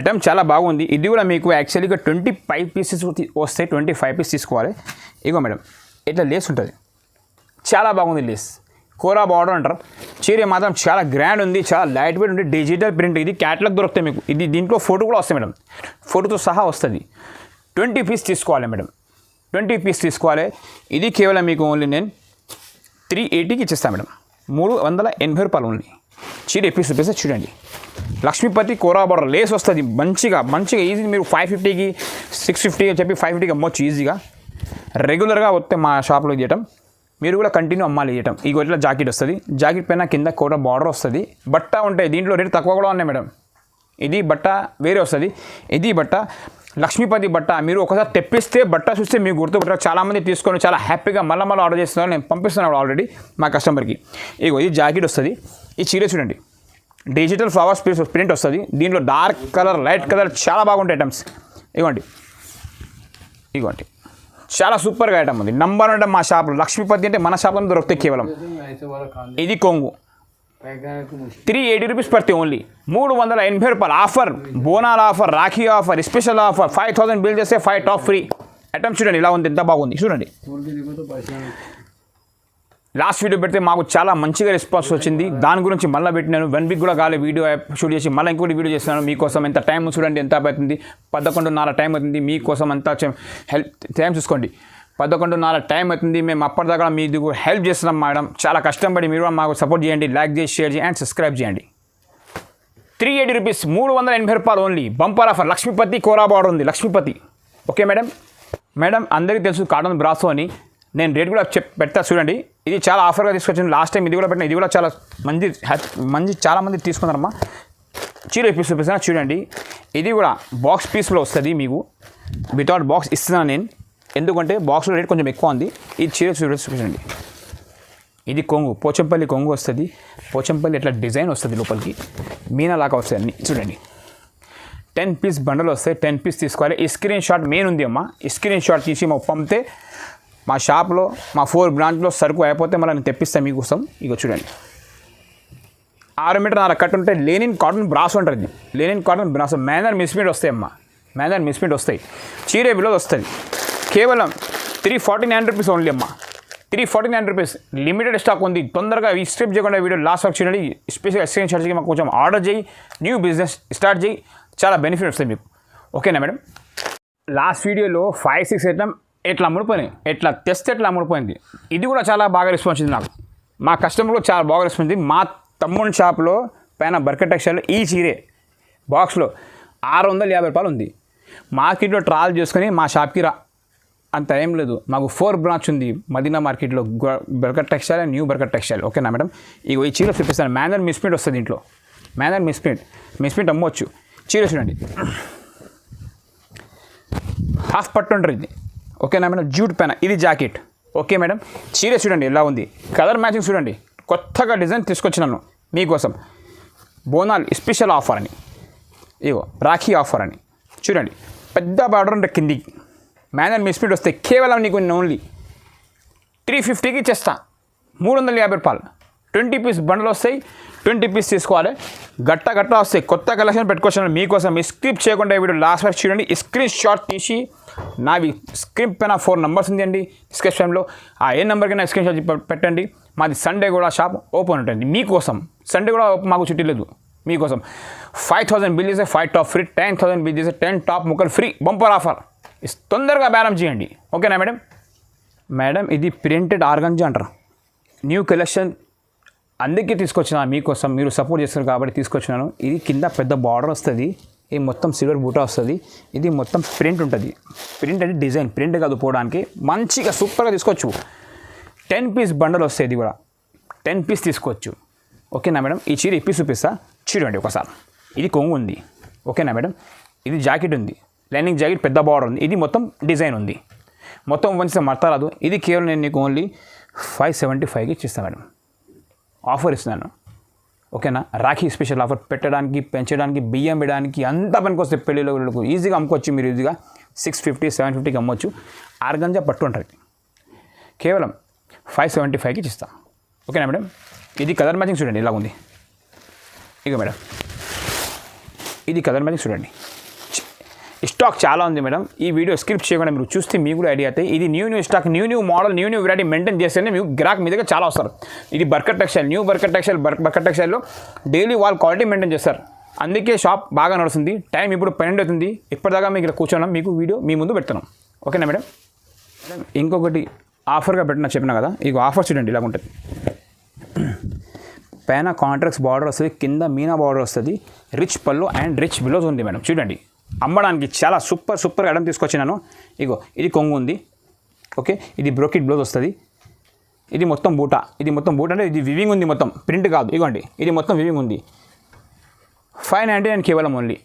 ఐటమ్ చాలా బాగుంది. ఇది కూడా మీకు యాక్చువల్గా 25 పీసెస్ వస్తాయి. 25 పీస్ తీసుకోవాలి. ఇగో మేడం ఇట్లా లేస్ ఉంటుంది, చాలా బాగుంది లేస్. కోరా బార్డర్ అంటారు. చీర మాత్రం చాలా గ్రాండ్ ఉంది, చాలా లైట్ వెయిట్ ఉంది. Digital print. ఇది క్యాటలాగ్ దొరుకుతాయి మీకు. ఇది దీంట్లో ఫోటో కూడా వస్తాయి మేడం, ఫోటోతో సహా వస్తుంది. 20 పీస్ తీసుకోవాలి మేడం. 20 పీస్ తీసుకోవాలి. ఇది కేవలం మీకు ఓన్లీ నేను 380కి ఇచ్చేస్తాను మేడం. 380 రూపాయలు ఓన్లీ. చీర పీస్ చూపిస్తే చూడంండి. లక్ష్మీపతి కోరా బార్డర్ లేస్ వస్తుంది. మంచిగా ఈజీ. మీరు 550కి 650 చెప్పి 550కి అమ్మొచ్చు ఈజీగా. రెగ్యులర్గా వస్తే మా షాప్లో చేయటం, మీరు కూడా కంటిన్యూ అమ్మాలి చేయటం. ఈ గొర్రెల జాకెట్ వస్తుంది. జాకెట్ పైన కింద కోట బార్డర్ వస్తుంది. బట్ట ఉంటాయి. దీంట్లో రేటు తక్కువ కూడా ఉన్నాయి మేడం. ఇది బట్ట వేరే వస్తుంది. ఇది బట్ట లక్ష్మీపతి బట్ట. మీరు ఒకసారి తెప్పిస్తే బట్ట చూస్తే మీకు గుర్తుపట్టారు. చాలామంది తీసుకొని చాలా హ్యాపీగా మళ్ళీ ఆర్డర్ చేస్తున్నారు. నేను పంపిస్తున్నాను ఆల్రెడీ మా కస్టమర్కి. ఇగో ఇది జాకెట్ వస్తుంది. ఈ చీర చూడండి. డిజిటల్ ఫ్లవర్స్ ప్రింట్ వస్తుంది. దీంట్లో డార్క్ కలర్, లైట్ కలర్ చాలా బాగుంటాయి ఐటమ్స్. ఇవ్వండి చాలా సూపర్గా ఐటమ్ ఉంది. నంబర్ అంటే మా షాప్లో లక్ష్మీపతి అంటే మన షాప్లో దొరుకుతాయి కేవలం. ఇది కొంగు 380 రూపీస్ పడుతుంది ఓన్లీ. 380 రూపాయలు offer. Bonal offer, Rakhi offer, special offer. 5000 bill చేస్తే 5 టాప్ ఫ్రీ. ఐటమ్ చూడండి ఇలా ఉంది, ఎంత బాగుంది చూడండి. లాస్ట్ వీడియో పెడితే మాకు చాలా మంచిగా రెస్పాన్స్ వచ్చింది. దాని గురించి మళ్ళీ పెట్టినాను. 1 వీక్ కూడా కాలే వీడియో షూట్ చేసి మళ్ళీ ఇంకోటి వీడియో చేస్తున్నాను మీకోసం. ఎంత టైం చూడండి, ఎంత అవుతుంది, 11:30 టైం అవుతుంది. మీకోసం అంతా హెల్ప్ టైం చూసుకోండి, 11:30 టైం అవుతుంది. మేము అప్పటిదాకా మీకు హెల్ప్ చేస్తున్నాం మేడం. చాలా కష్టపడి మీరు మాకు సపోర్ట్ చేయండి. లైక్ చేసి, షేర్ చేయండి అండ్ సబ్స్క్రైబ్ చేయండి. 380 రూపీస్, 380 రూపాయలు only. Bumper offer. Lakshmipati Kora border ఉంది, లక్ష్మీపతి. Okay madam. మేడం అందరికీ తెలుసు కాటన్ బ్రాసో అని. నేను రేట్ కూడా పెడతా చూడండి. ఇది చాలా ఆఫర్గా తీసుకొచ్చాను. లాస్ట్ టైం ఇది కూడా పెట్టిన. ఇది కూడా చాలా చాలా మంది తీసుకున్నారమ్మా. చీర పీస్ చూపిస్తున్నా చూడండి. ఇది కూడా బాక్స్ పీస్లో వస్తుంది మీకు. వితౌట్ బాక్స్ ఇస్తున్నాను నేను, ఎందుకంటే బాక్స్లో రేట్ కొంచెం ఎక్కువ ఉంది. ఈ చీర చూపించండి. ఇది కొంగు, పోచంపల్లి కొంగు వస్తుంది. పోచంపల్లి ఇట్లా డిజైన్ వస్తుంది, లోపలికి మీనాలాగా వస్తుంది అన్నీ చూడండి. 10 పీస్ బండలు వస్తాయి. 10 పీస్ తీసుకోవాలి. ఈ స్క్రీన్ షాట్ మెయిన్ ఉంది అమ్మా. ఈ స్క్రీన్ షాట్ తీసి మాకు పంపితే మా షాప్లో మా 4 బ్రాంచ్లో సరుకు అయిపోతే మళ్ళీ నేను తెప్పిస్తాను మీకోసం. ఇక చూడండి, 6 మీటర్ కట్ ఉంటే లెనిన్ కాటన్ బ్రాస్ ఉంటుంది. Linen cotton brass manner misprint వస్తాయి అమ్మా. మేనర్ మిస్ప్రింట్ వస్తాయి. చీరే బిలో వస్తుంది. కేవలం 349 రూపీస్ ఓన్లీ అమ్మా. 349 రూపీస్. లిమిటెడ్ స్టాక్ ఉంది. తొందరగా ఈ స్క్రిప్ట్ చేయకుండా వీడియో లాస్ట్ వరకు చూడండి. స్పెషల్గా స్క్రీన్ షాట్ చేసి మాకు కొంచెం ఆర్డర్ చేయి, న్యూ బిజినెస్ స్టార్ట్ చేయి, చాలా బెనిఫిట్ వస్తాయి మీకు. ఓకేనా మేడం. లాస్ట్ వీడియోలో 5-6 ఐటమ్ ఎట్లా అమ్ముడిపోయినాయి, ఎట్లా తెస్తే ఎట్లా అమ్ముడిపోయింది. ఇది కూడా చాలా బాగా రెస్పాన్స్ ఉంది నాకు. మా కస్టమర్ కూడా చాలా బాగా రెస్పాన్స్ ఉంది. మా తమ్ముని షాప్లో పైన బర్కట్ టెక్స్టైల్లో ఈ చీరే బాక్స్లో 650 రూపాయలు ఉంది. మార్కెట్లో ట్రావెల్ చేసుకొని మా షాప్కి అంత ఏం లేదు. మాకు 4 బ్రాంచ్ ఉంది మదీనా మార్కెట్లో. Barkat textile and new Barkat textile. ఓకేనా మేడం. ఇక ఈ చీర చూపిస్తాను. మేనర్ మిస్ప్రింట్ వస్తుంది దీంట్లో. మేనర్ మిస్ప్రింట్ అమ్మవచ్చు. చీర చూడండి, హాఫ్ పట్టు ఉంటుంది ఇది. ఓకేనా మేడం. జూట్ పైన ఇది జాకెట్. Okay madam. చీర చూడండి ఎలా ఉంది. కలర్ మ్యాచింగ్ చూడండి. కొత్తగా డిజైన్ తీసుకొచ్చినాను మీకోసం. బోనాల్ స్పెషల్ ఆఫర్ అని, ఇగో రాఖీ ఆఫర్ అని చూడండి. పెద్ద బార్డర్ ఉంటే కిందికి మేనర్ మిస్ప్రింట్ వస్తే కేవలం నీకు ఓన్లీ 350కి ఇచ్చేస్తా. 350 రూపాయలు. 20 పీస్ బండ్లు వస్తాయి. 20 పీస్ తీసుకోవాలి. గట్ట వస్తాయి. కొత్త కలెక్షన్ పెట్టుకొచ్చాను మీకోసం. స్క్రిప్ చేయకుండా వీడియో లాస్ట్ వరకు చూడండి. స్క్రీన్ షాట్ తీసి నావి స్క్రిప్ పైన 4 నెంబర్స్ ఉంది అండి డిస్క్రిప్షన్లో. ఆ ఏ నెంబర్కైనా స్క్రీన్ షాట్ పెట్టండి. మాది సండే కూడా షాప్ ఓపెన్ ఉంటుంది మీకోసం. సండే కూడా మాకు చుట్టి లేదు మీకోసం. 5000 బిల్ చేస్తే 5 టాప్ ఫ్రీ, 10,000 బిల్ చేస్తే 10 టాప్ ముక్కలు ఫ్రీ. Bumper offer. తొందరగా బేరం చేయండి. ఓకేనా మేడం. మేడం ఇది ప్రింటెడ్ ఆర్గంజా అంటారు. న్యూ కలెక్షన్ అందుకే తీసుకొచ్చిన మీకోసం. మీరు సపోర్ట్ చేస్తారు కాబట్టి తీసుకొచ్చినాను. ఇది కింద పెద్ద బార్డర్ వస్తుంది. ఇది మొత్తం సిల్వర్ బూటా వస్తుంది. ఇది మొత్తం ప్రింట్ ఉంటుంది. ప్రింట్ అంటే డిజైన్, ప్రింట్ కాదు పోవడానికి. మంచిగా సూపర్గా తీసుకోవచ్చు. 10 పీస్ బండల్ వస్తాయి. ఇది కూడా 10 పీస్ తీసుకోవచ్చు. ఓకేనా మేడం. ఈ చీర ఇప్పి చూపిస్తా చూడండి ఒకసారి. ఇది కొంగు ఉంది. ఓకేనా మేడం. ఇది జాకెట్ ఉంది. లైనింగ్ జాకెట్ పెద్ద బార్డర్ ఉంది. ఇది మొత్తం డిజైన్ ఉంది. మొత్తం మంచిగా మడతరాదు. ఇది కేవలం నేను నీకు ఓన్లీ 575కి ఇచ్చిస్తాను మేడం. ఆఫర్ ఇస్తున్నాను. ఓకేనా. రాఖీ స్పెషల్ ఆఫర్ పెట్టడానికి, పెంచడానికి, బియ్యం వేయడానికి అంతా పనికొస్తే పెళ్ళిలో ఈజీగా అమ్ముకోవచ్చు. మీరు ఈజీగా 650, 750కి అమ్మవచ్చు. ఆర్గంజా పట్టు ఉంటుంది. కేవలం 575కి ఇచ్చిస్తా. ఓకేనా మేడం. ఇది కలర్ మ్యాచింగ్ చూడండి ఇలా ఉంది. ఇక మేడం ఇది కలర్ మ్యాచింగ్ చూడండి. స్టాక్ చాలా ఉంది మేడం. ఈ వీడియో స్క్రిప్ట్ చేయకుండా మీరు చూస్తే మీకు కూడా ఐడియా అవుతాయి. ఇది new stock, new model, new variety maintain చేస్తేనే మీకు గ్రాహక్ మీ దగ్గర చాలా వస్తారు. ఇది Barkat textile, new Barkat టెక్స్టైల్లో daily వాళ్ళు క్వాలిటీ మెయింటైన్ చేస్తారు. అందుకే షాప్ బాగా నడుస్తుంది. టైం ఇప్పుడు 12 అవుతుంది. ఇప్పటిదాకా మీకు ఇక్కడ కూర్చోడం, మీకు వీడియో మీ ముందు పెడుతున్నాం. ఓకేనా మేడం. ఇంకొకటి ఆఫర్గా చెప్పినా కదా. ఇక ఆఫర్ చూడండి ఇలా ఉంటుంది. పైన కాంట్రాక్ట్స్ బార్డర్ వస్తుంది, కింద మీనా బార్డర్ వస్తుంది. రిచ్ పళ్ళు అండ్ రిచ్ బ్లౌజ్ ఉంది మేడం. చూడండి అమ్మడానికి చాలా సూపర్ ఐటమ్ తీసుకొచ్చినాను. ఇగో ఇది కొంగు ఉంది. ఓకే. ఇది బ్రోకెట్ బ్లౌజ్ వస్తుంది. ఇది మొత్తం బూటా. అంటే ఇది వివింగ్ ఉంది మొత్తం, ప్రింట్ కాదు. ఇగోండి ఇది మొత్తం వివింగ్ ఉంది. 599 కేవలం ఓన్లీ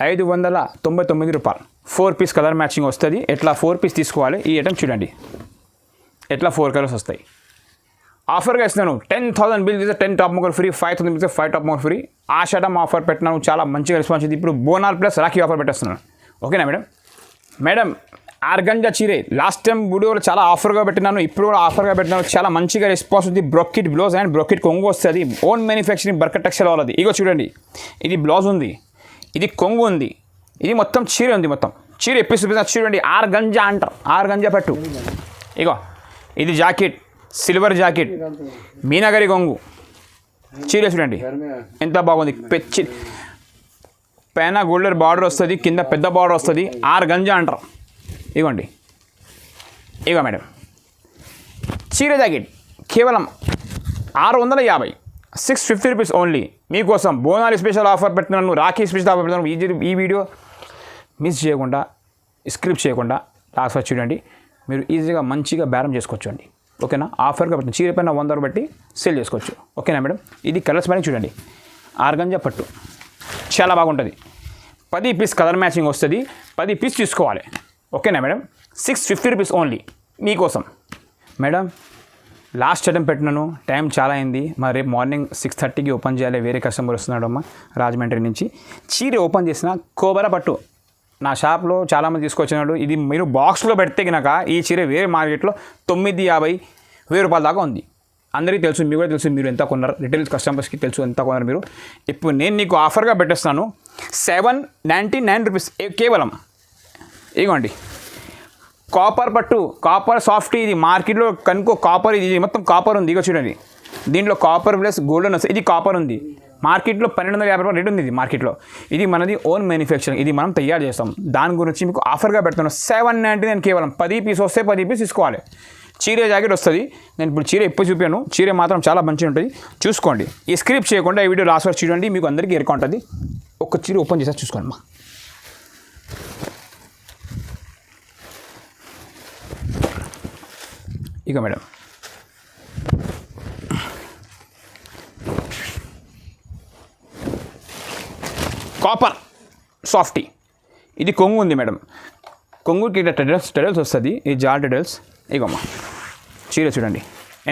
599 రూపాయలు. 4 పీస్ కలర్ మ్యాచింగ్ వస్తుంది. ఎట్లా 4 పీస్ తీసుకోవాలి. ఈ ఐటమ్ చూడండి ఎట్లా 4 కలర్స్ వస్తాయి. ఆఫర్గా ఇస్తున్నాను. 10,000 బిల్ చేస్తే 10 టాప్ మొక్కలు ఫ్రీ, 5,000 బిల్ చేస్తే 5 టాప్ మొక్కలు ఫ్రీ. ఆ షటమ్ ఆఫర్ పెట్టినాను. చాలా మంచిగా రెస్పాన్స్ ఉంది. ఇప్పుడు బోనాల్ ప్లస్ రాఖీ ఆఫర్ పెట్టేస్తున్నాను. ఓకేనా మేడం. మేడం ఆర్గంజా చీరే లాస్ట్ టైం వీడియోలో చాలా ఆఫర్గా పెట్టినాను. ఇప్పుడు కూడా ఆఫర్గా పెట్టినాను. చాలా మంచిగా రెస్పాన్స్ ఉంది. బ్రోకెట్ బ్లౌజ్ అండ్ బ్రోకెట్ కొంగు వస్తుంది. ఓన్ మ్యానుఫ్యాక్చరింగ్ బర్కట్ టెక్స్టైల్ వాళ్ళది. ఇగో చూడండి ఇది బ్లౌజ్ ఉంది, ఇది కొంగు ఉంది, ఇది మొత్తం చీర ఉంది. మొత్తం చీర ఎప్పి చూపిస్తున్నా చూడండి. ఆర్గంజా అంటారు. ఆర్గంజా పట్టు. ఇగో ఇది జాకెట్ సిల్వర్ జాకెట్ మీనాగరి కొంగు చీర చూడండి ఎంత బాగుంది. పెచ్చి పైన గోల్డెన్ బార్డర్ వస్తుంది, కింద పెద్ద బార్డర్ వస్తుంది, 6 గంజా అంటారు. ఇగోండి ఇగో మేడం చీర జాకెట్ కేవలం 650, 650 రూపీస్ ఓన్లీ. మీకోసం బోనాలు స్పెషల్ ఆఫర్ పెడుతున్నాను, రాఖీ స్పెషల్ ఆఫర్ పెడుతున్నాను. ఈ వీడియో మిస్ చేయకుండా, స్క్రిప్ట్ చేయకుండా లాస్ట్ వచ్చి చూడండి. మీరు ఈజీగా మంచిగా బేరం చేసుకోవచ్చు అండి. ఓకేనా? ఆఫర్గా పెట్టిన చీర పైన 100 పెట్టి సేల్ చేసుకోవచ్చు. ఓకేనా మేడం? ఇది కలర్స్ పైన చూడండి. ఆర్గంజా పట్టు చాలా బాగుంటుంది. 10 పీస్ కలర్ మ్యాచింగ్ వస్తుంది. 10 పీస్ తీసుకోవాలి. ఓకేనా మేడం? 650 రూపీస్ ఓన్లీ మీకోసం. మేడం లాస్ట్ ఐటమ్ పెట్టినాను, టైం చాలా అయింది. మరి రేపు మార్నింగ్ 6:30కి ఓపెన్ చేయాలి. వేరే కస్టమర్ వస్తున్నాడు అమ్మ రాజమండ్రి నుంచి. చీర ఓపెన్ చేసిన కోబరా పట్టు నా షాప్లో చాలామంది తీసుకొచ్చినాడు. ఇది మీరు బాక్స్లో పెడితే కనుక ఈ చీర వేరే మార్కెట్లో 950, 1000 రూపాయల దాకా ఉంది. అందరికీ తెలుసు, మీకు కూడా తెలుసు, మీరు ఎంత కొన్నారు. రిటైల్ కస్టమర్స్కి తెలుసు ఎంత కొన్నారు మీరు. ఇప్పుడు నేను నీకు ఆఫర్గా పెట్టేస్తాను 799 రూపీస్ కేవలం. ఇగోండి కాపర్ పట్టు, కాపర్ సాఫ్ట్. ఇది మార్కెట్లో కనుకో కాపర్, ఇది మొత్తం కాపర్ ఉంది. ఇగో చూడండి, దీంట్లో కాపర్ ప్లస్ గోల్డెన్ వస్తుంది. ఇది కాపర్ ఉంది. మార్కెట్లో 1250 రూపాయలు రేట్ ఉంది ఇది మార్కెట్లో. ఇది మనది ఓన్ మ్యానుఫ్యాక్చరింగ్, ఇది మనం తయారు చేస్తాం. దాని గురించి మీకు ఆఫర్గా పెడుతున్నాను 799 కేవలం. 10 పీస్ వస్తే 10 పీస్ తీసుకోవాలి. చీర జాకెట్ వస్తుంది. నేను ఇప్పుడు చీర ఎప్పుడు చూపాను. చీర మాత్రం చాలా మంచిగా ఉంటుంది, చూసుకోండి. ఈ స్క్రిప్ట్ చేయకుండా ఈ వీడియో లాస్ట్ వరకు చూడండి, మీకు అందరికీ ఎరుక ఉంటుంది. ఒక చీర ఓపెన్ చేసి చూసుకోండి అమ్మా. ఇక మేడం కాపర్ సాఫ్టీ. ఇది కొంగు ఉంది మేడం. కొంగుకి ఇట్లా టెడల్స్ వస్తుంది. ఇది జాల్ టెడల్స్. ఇగమ్మా చీర చూడండి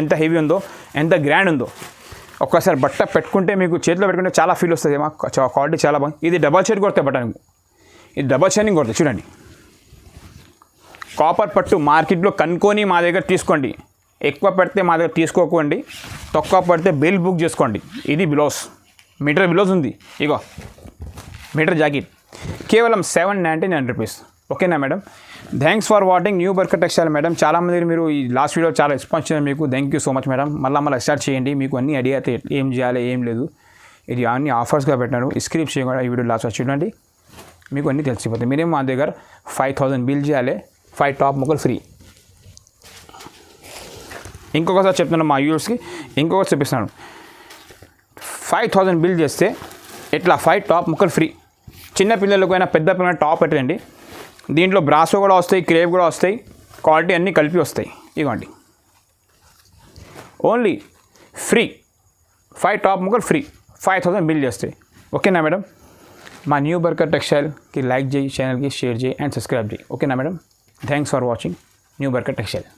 ఎంత హెవీ ఉందో, ఎంత గ్రాండ్ ఉందో. ఒక్కసారి బట్ట పెట్టుకుంటే మీకు చేతిలో పెట్టుకుంటే చాలా ఫీల్ వస్తుంది ఏమో. క్వాలిటీ చాలా బాగుంది. ఇది డబల్ షేడ్ కొడితే బట్టనికి, ఇది డబల్ షైనింగ్ కొడితే చూడండి. కాపర్ పట్టు మార్కెట్లో కనుక్కొని మా దగ్గర తీసుకోండి. ఎక్కువ పెడితే మా దగ్గర తీసుకోకండి, తక్కువ పడితే బిల్ బుక్ చేసుకోండి. ఇది బ్లౌజ్, మీటర్ బ్లౌజ్ ఉంది. ఇగో మీటర్ జాకెట్ కేవలం 799 రూపీస్. ఓకేనా madam? Thanks for watching new Barkat textile madam. చాలామంది మీరు ఈ లాస్ట్ వీడియో చాలా రెస్పాన్స్ చేయాలి మీకు. Thank you so much madam. మళ్ళీ స్టార్ట్ చేయండి. మీకు అన్ని ఐడియా అయితే ఏం చేయాలి ఏం లేదు. ఇది అన్ని ఆఫర్స్గా పెట్టినారు. స్క్రిప్ట్ చేయకుండా ఈ వీడియో లాస్ట్ వచ్చి చూడండి, మీకు అన్నీ తెలిసిపోతాయి. మీరేం మా దగ్గర 5000 బిల్ చేయాలి, 5 టాప్ ముక్కలు ఫ్రీ. ఇంకొకసారి చెప్తున్నాను మా వ్యూవర్స్కి, ఇంకొకటి చూపిస్తున్నాను. 5000 బిల్ చేస్తే ఇట్లా 5 టాప్ ముక్కలు ఫ్రీ. చిన్న పిల్లలకైనా పెద్ద పిల్లలైనా టాప్ పెట్టండి. దీంట్లో బ్రాసో కూడా వస్తాయి, క్రేప్ కూడా వస్తాయి, క్వాలిటీ అన్నీ కలిపి వస్తాయి. ఇవ్వండి ఓన్లీ ఫ్రీ. 5 టాప్ ముక్కలు ఫ్రీ, 5000 బిల్ చేస్తాయి. ఓకేనా మేడం? మా న్యూ బర్కట్ టెక్స్టైల్కి లైక్ చేయి, ఛానల్కి షేర్ చేయి అండ్ సబ్స్క్రైబ్ చేయి. ఓకేనా madam? Thanks for watching new Barkat textile.